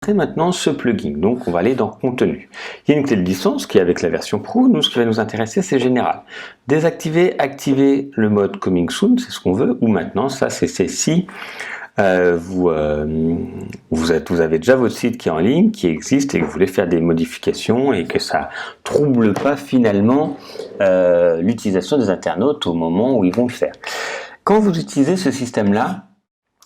présenter maintenant ce plugin. Donc on va aller dans contenu. Il y a une clé de licence qui est avec la version Pro. Nous, ce qui va nous intéresser, c'est général. Désactiver, activer le mode Coming Soon, c'est ce qu'on veut, ou maintenant, ça c'est si vous avez déjà votre site qui est en ligne, qui existe et que vous voulez faire des modifications et que ça trouble pas finalement l'utilisation des internautes au moment où ils vont le faire. Quand vous utilisez ce système-là,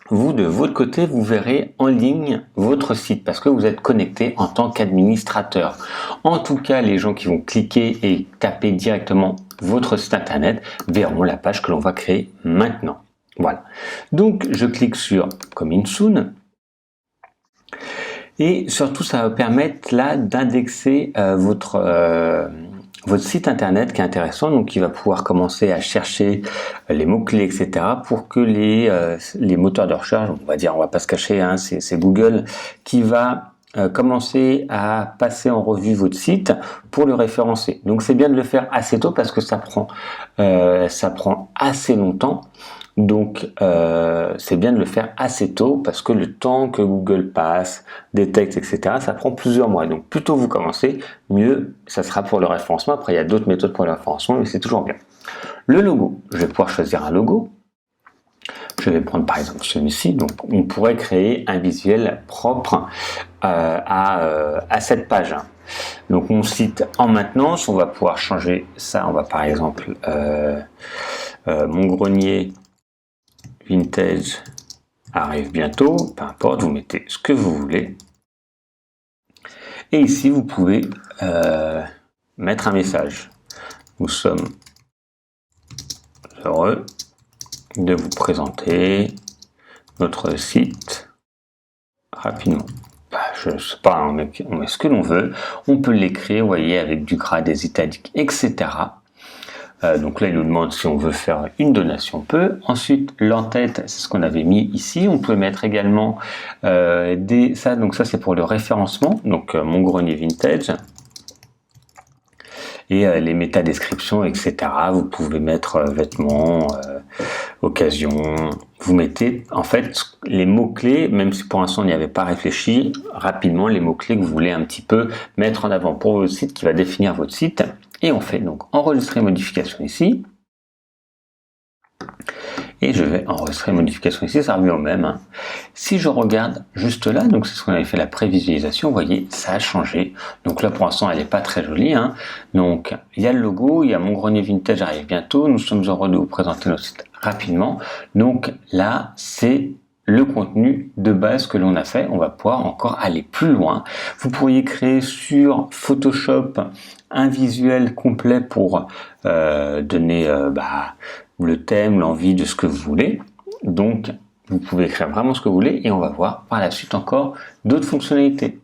vous, de votre côté, vous verrez en ligne votre site parce que vous êtes connecté en tant qu'administrateur. En tout cas, les gens qui vont cliquer et taper directement votre site internet verront la page que l'on va créer maintenant. Voilà. Donc, je clique sur Coming Soon. Et surtout, ça va permettre là d'indexer votre site internet qui est intéressant, donc il va pouvoir commencer à chercher les mots-clés, etc. pour que les moteurs de recherche, on va dire, on va pas se cacher, hein, c'est Google qui va commencer à passer en revue votre site pour le référencer. Donc c'est bien de le faire assez tôt parce que ça prend assez longtemps. Donc c'est bien de le faire assez tôt parce que le temps que Google passe, détecte, etc. ça prend plusieurs mois. Donc plus tôt vous commencez, mieux ça sera pour le référencement. Après il y a d'autres méthodes pour le référencement, mais c'est toujours bien. Le logo, je vais pouvoir choisir un logo. Je vais prendre par exemple celui-ci. Donc on pourrait créer un visuel propre à cette page. Donc mon site en maintenance, on va pouvoir changer ça. On va par exemple mon grenier vintage arrive bientôt, peu importe, vous mettez ce que vous voulez. Et ici, vous pouvez mettre un message. Nous sommes heureux de vous présenter notre site rapidement. Je ne sais pas, on met ce que l'on veut. On peut l'écrire, vous voyez, avec du gras, des italiques, etc. Donc là, il nous demande si on veut faire une donation, on peut. Ensuite, l'entête, c'est ce qu'on avait mis ici. On peut mettre également donc ça c'est pour le référencement. Donc mon grenier vintage et les métadescriptions, etc. Vous pouvez mettre vêtements, occasion. Vous mettez en fait les mots-clés, même si pour l'instant on n'y avait pas réfléchi, rapidement les mots-clés que vous voulez un petit peu mettre en avant pour votre site qui va définir votre site. Et on fait donc enregistrer modification ici. Et je vais enregistrer modification ici, ça revient au même. Hein. Si je regarde juste là, donc c'est ce qu'on avait fait la prévisualisation, vous voyez, ça a changé. Donc là pour l'instant elle n'est pas très jolie. Hein. Donc il y a le logo, il y a mon grenier vintage arrive bientôt, nous sommes heureux de vous présenter notre site rapidement. Donc là c'est le contenu de base que l'on a fait, on va pouvoir encore aller plus loin. Vous pourriez créer sur Photoshop un visuel complet pour donner le thème, l'envie de ce que vous voulez. Donc, vous pouvez créer vraiment ce que vous voulez et on va voir par la suite encore d'autres fonctionnalités.